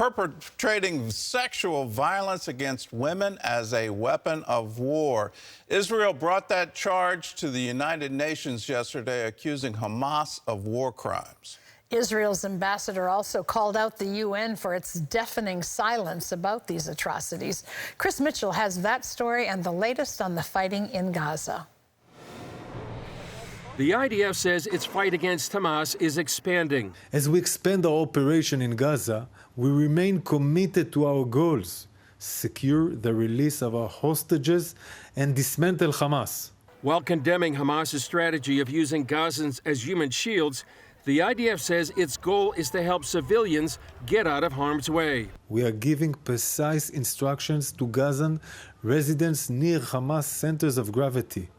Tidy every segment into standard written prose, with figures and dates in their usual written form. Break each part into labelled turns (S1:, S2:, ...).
S1: perpetrating sexual violence against women as a weapon of war. Israel brought that charge to the United Nations yesterday, accusing Hamas of war crimes.
S2: Israel's ambassador also called out the UN for its deafening silence about these atrocities. Chris Mitchell has that story and the latest on the fighting in Gaza.
S3: The IDF says its fight against Hamas is expanding.
S4: As we expand our operation in Gaza, we remain committed to our goals: secure the release of our hostages and dismantle Hamas.
S3: While condemning Hamas's strategy of using Gazans as human shields, the IDF says its goal is to help civilians get out of harm's way.
S4: We are giving precise instructions to Gazan residents near Hamas centers of gravity,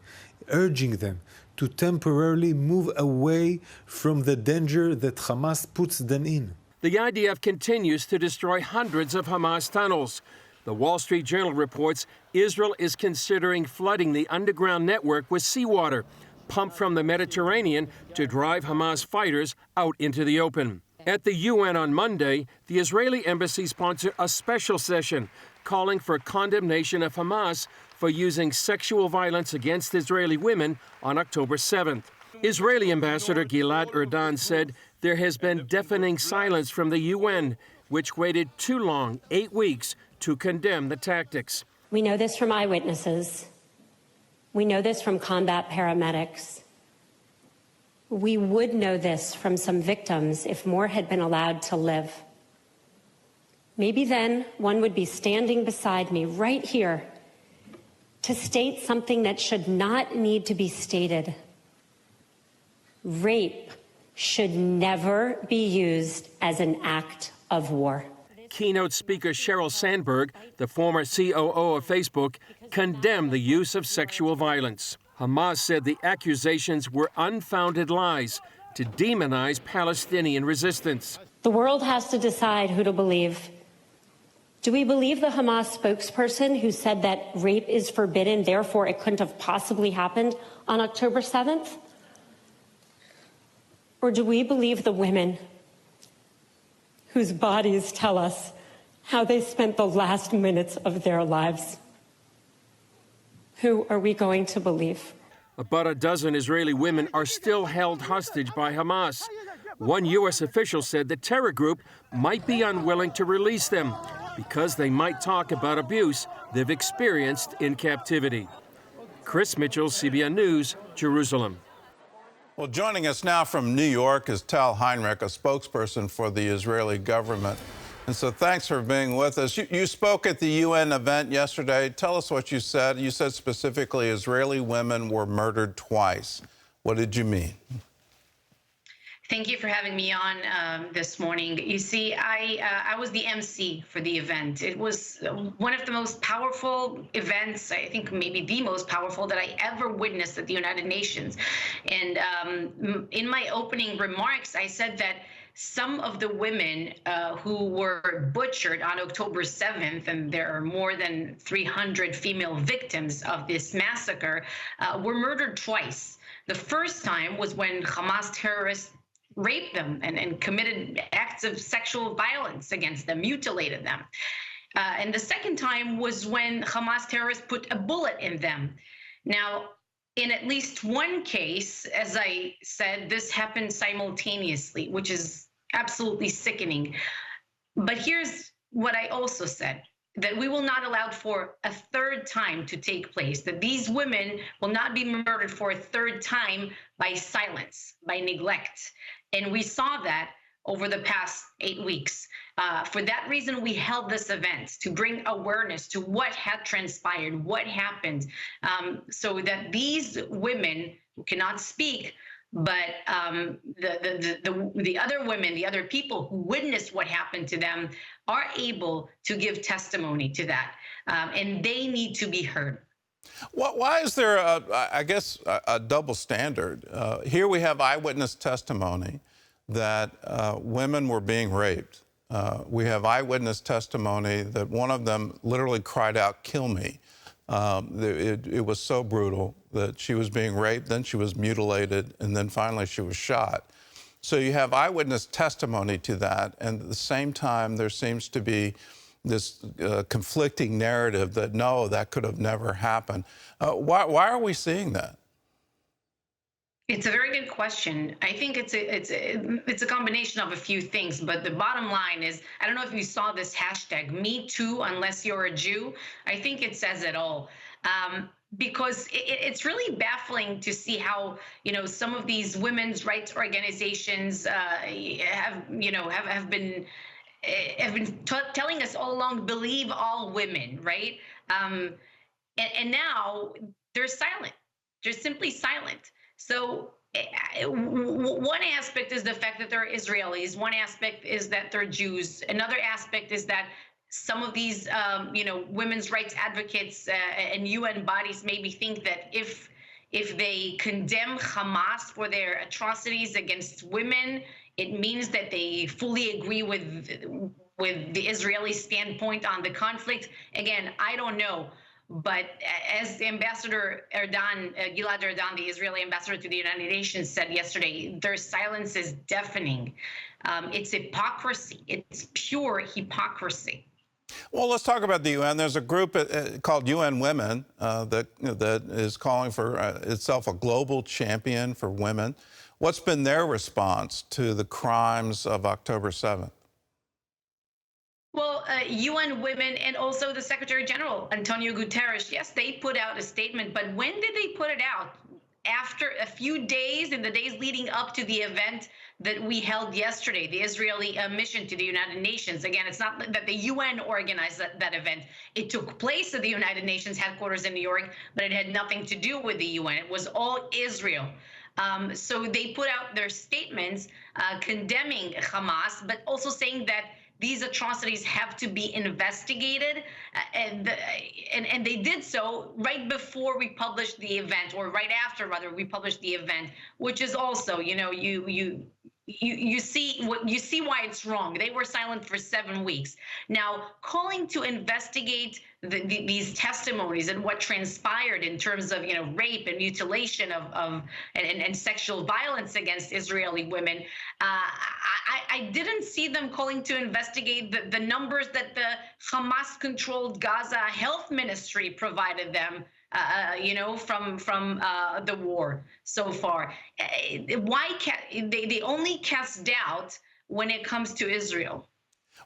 S4: urging them to temporarily move away from the danger that Hamas puts them in.
S3: The IDF continues to destroy hundreds of Hamas tunnels. The Wall Street Journal reports Israel is considering flooding the underground network with seawater, pumped from the Mediterranean to drive Hamas fighters out into the open. At the UN on Monday, the Israeli embassy sponsored a special session calling for condemnation of Hamas for using sexual violence against Israeli women on October 7th. Israeli Ambassador Gilad Erdan said there has been deafening silence from the UN, which waited too long, 8 weeks, to condemn the tactics.
S5: We know this from eyewitnesses. We know this from combat paramedics. We would know this from some victims if more had been allowed to live. Maybe then one would be standing beside me right here to state something that should not need to be stated. Rape should never be used as an act of war.
S3: Keynote speaker Sheryl Sandberg, the former COO of Facebook, condemned the use of sexual violence. Hamas said the accusations were unfounded lies to demonize Palestinian resistance.
S5: The world has to decide who to believe. Do we believe the Hamas spokesperson who said that rape is forbidden, therefore it couldn't have possibly happened on October 7th? Or do we believe the women whose bodies tell us how they spent the last minutes of their lives? Who are we going to believe?
S3: About a dozen Israeli women are still held hostage by Hamas. One U.S. official said the terror group might be unwilling to release them because they might talk about abuse they've experienced in captivity. Chris Mitchell, CBN News, Jerusalem.
S1: Well, joining us now from New York is Tal Heinrich, a spokesperson for the Israeli government. And so thanks for being with us. You spoke at the UN event yesterday. Tell us what you said. You said specifically Israeli women were murdered twice. What did you mean?
S6: Thank you for having me on this morning. You see, I was the MC for the event. It was one of the most powerful events, I think maybe the most powerful that I ever witnessed at the United Nations. And in my opening remarks, I said that some of the women who were butchered on October 7th, and there are more than 300 female victims of this massacre, were murdered twice. The first time was when Hamas terrorists raped them and committed acts of sexual violence against them, mutilated them. And the second time was when Hamas terrorists put a bullet in them. Now, in at least one case, as I said, this happened simultaneously, which is absolutely sickening. But here's what I also said, that we will not allow for a third time to take place, that these women will not be murdered for a third time by silence, by neglect. And we saw that over the past 8 weeks. For that reason, we held this event to bring awareness to what had transpired, what happened, so that these women who cannot speak, but the other women, the other people who witnessed what happened to them are able to give testimony to that, and they need to be heard.
S1: Why is there, a double standard? Here we have eyewitness testimony that women were being raped. We have eyewitness testimony that one of them literally cried out, "Kill me." It was so brutal that she was being raped, then she was mutilated, and then finally she was shot. So you have eyewitness testimony to that, and at the same time, there seems to be this conflicting narrative that, no, that could have never happened. Why are we seeing that?
S6: It's a very good question. I think it's a combination of a few things, but the bottom line is, I don't know if you saw this hashtag, Me Too, unless you're a Jew. I think it says it all. Because it's really baffling to see how, some of these women's rights organizations have been telling us all along, believe all women, right? And now they're silent. They're simply silent. So one aspect is the fact that they're Israelis. One aspect is that they're Jews. Another aspect is that some of these, women's rights advocates and UN bodies maybe think that if they condemn Hamas for their atrocities against women, it means that they fully agree with the Israeli standpoint on the conflict. Again, I don't know. But as Ambassador Gilad Erdan, the Israeli ambassador to the United Nations, said yesterday, their silence is deafening. It's hypocrisy. It's pure hypocrisy.
S1: Well, let's talk about the UN. There's a group called UN Women that is calling for itself a global champion for women. What's been their response to the crimes of October 7th?
S6: Well, UN Women and also the Secretary General, Antonio Guterres, yes, they put out a statement, but when did they put it out? After a few days, in the days leading up to the event that we held yesterday, the Israeli mission to the United Nations. Again, it's not that the UN organized that event. It took place at the United Nations headquarters in New York, but it had nothing to do with the UN. It was all Israel. So they put out their statements condemning Hamas, but also saying that these atrocities have to be investigated, and they did so right before we published the event, or right after, rather, we published the event, which is also, you see why it's wrong. They were silent for 7 weeks. Now, calling to investigate these testimonies and what transpired in terms of rape and mutilation and sexual violence against Israeli women, I didn't see them calling to investigate the numbers that the Hamas-controlled Gaza Health Ministry provided them. From the war so far. Why they only cast doubt when it comes to Israel?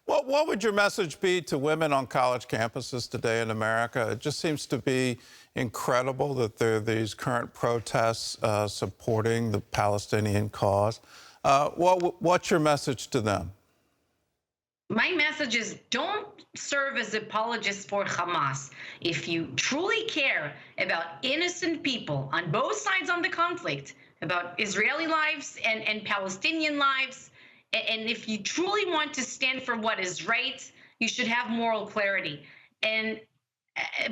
S1: Well, what would your message be to women on college campuses today in America? It just seems to be incredible that there are these current protests supporting the Palestinian cause. What's your message to them?
S6: My message is, don't serve as apologists for Hamas. If you truly care about innocent people on both sides of the conflict, about Israeli lives and Palestinian lives, and if you truly want to stand for what is right, you should have moral clarity. And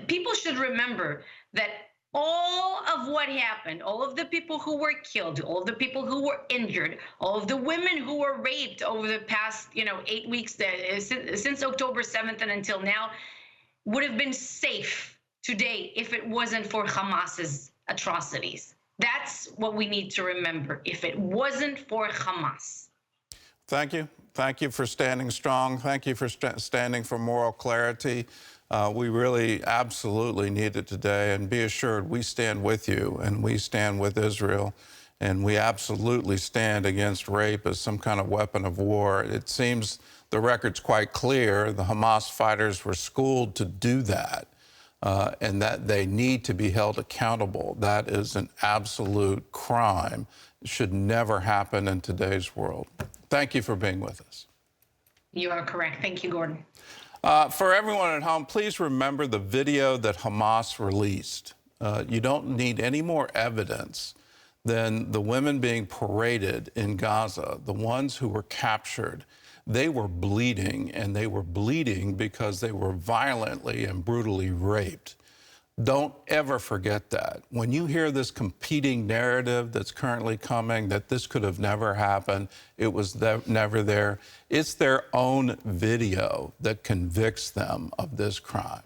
S6: people should remember that all of what happened, all of the people who were killed, all of the people who were injured, all of the women who were raped over the past 8 weeks since October 7th and until now, would have been safe today if it wasn't for Hamas's atrocities. That's what we need to remember, if it wasn't for Hamas.
S1: Thank you. Thank you for standing strong. Thank you for standing for moral clarity. We really absolutely need it today, and be assured we stand with you and we stand with Israel, and we absolutely stand against rape as some kind of weapon of war. It seems the record's quite clear. The Hamas fighters were schooled to do that, and that they need to be held accountable. That is an absolute crime. It should never happen in today's world. Thank you for being with us.
S6: You are correct. Thank you, Gordon.
S1: For everyone at home, please remember the video that Hamas released. You don't need any more evidence than the women being paraded in Gaza, the ones who were captured. They were bleeding, and they were bleeding because they were violently and brutally raped. Don't ever forget that. When you hear this competing narrative that's currently coming, that this could have never happened, it was never there, it's their own video that convicts them of this crime.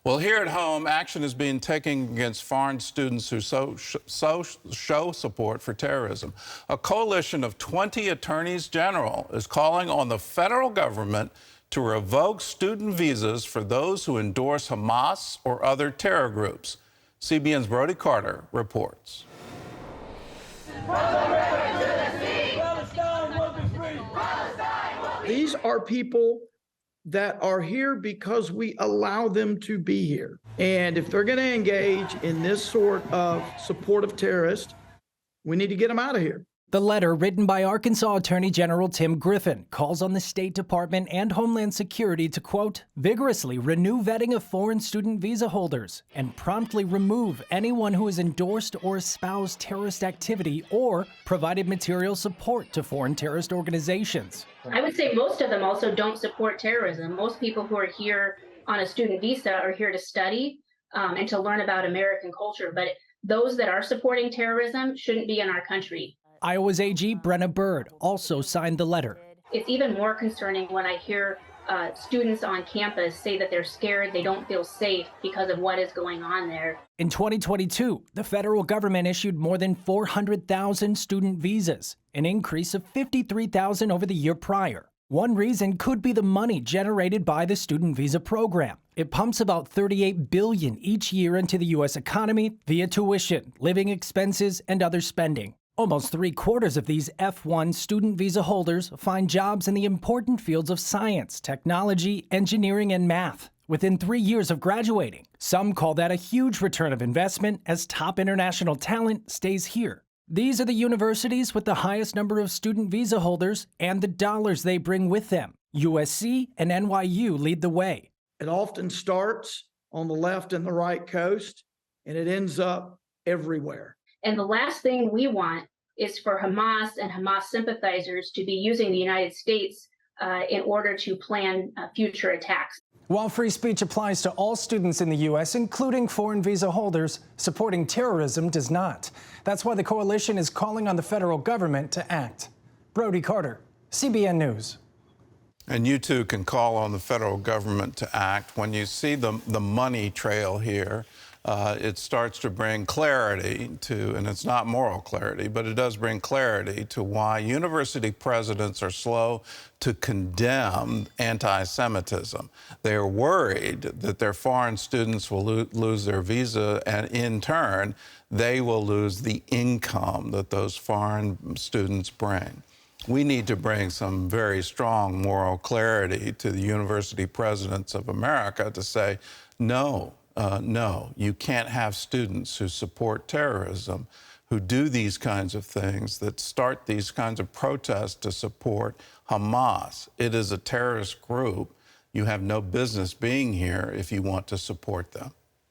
S1: Well, here at home, action is being taken against foreign students who show support for terrorism. A coalition of 20 attorneys general is calling on the federal government to revoke student visas for those who endorse Hamas or other terror groups. CBN's Brody Carter reports.
S7: These are people that are here because we allow them to be here. And if they're going to engage in this sort of support of terrorists, we need to get them out of here.
S8: The letter, written by Arkansas Attorney General Tim Griffin, calls on the State Department and Homeland Security to, quote, vigorously renew vetting of foreign student visa holders and promptly remove anyone who has endorsed or espoused terrorist activity or provided material support to foreign terrorist organizations.
S9: I would say most of them also don't support terrorism. Most people who are here on a student visa are here to study and to learn about American culture. But those that are supporting terrorism shouldn't be in our country.
S8: Iowa's AG Brenna Bird also signed the letter.
S9: It's even more concerning when I hear students on campus say that they're scared, they don't feel safe because of what is going on there.
S8: In 2022, the federal government issued more than 400,000 student visas, an increase of 53,000 over the year prior. One reason could be the money generated by the student visa program. It pumps about $38 billion each year into the U.S. economy via tuition, living expenses, and other spending. Almost 3/4 of these F1 student visa holders find jobs in the important fields of science, technology, engineering, and math within 3 years of graduating. Some call that a huge return of investment as top international talent stays here. These are the universities with the highest number of student visa holders and the dollars they bring with them. USC and NYU lead the way.
S7: It often starts on the left and the right coast, and it ends up everywhere.
S9: And the last thing we want is for Hamas and Hamas sympathizers to be using the United States in order to plan future attacks.
S8: While free speech applies to all students in the U.S., including foreign visa holders, supporting terrorism does not. That's why the coalition is calling on the federal government to act. Brody Carter, CBN News.
S1: And you too can call on the federal government to act. When you see the money trail here, it starts to bring clarity to, and it's not moral clarity, but it does bring clarity to why university presidents are slow to condemn anti-Semitism. They are worried that their foreign students will lose their visa, and in turn, they will lose the income that those foreign students bring. We need to bring some very strong moral clarity to the university presidents of America to say, no, no, you can't have students who support terrorism, who do these kinds of things, that start these kinds of protests to support Hamas. It is a terrorist group. You have no business being here if you want to support them.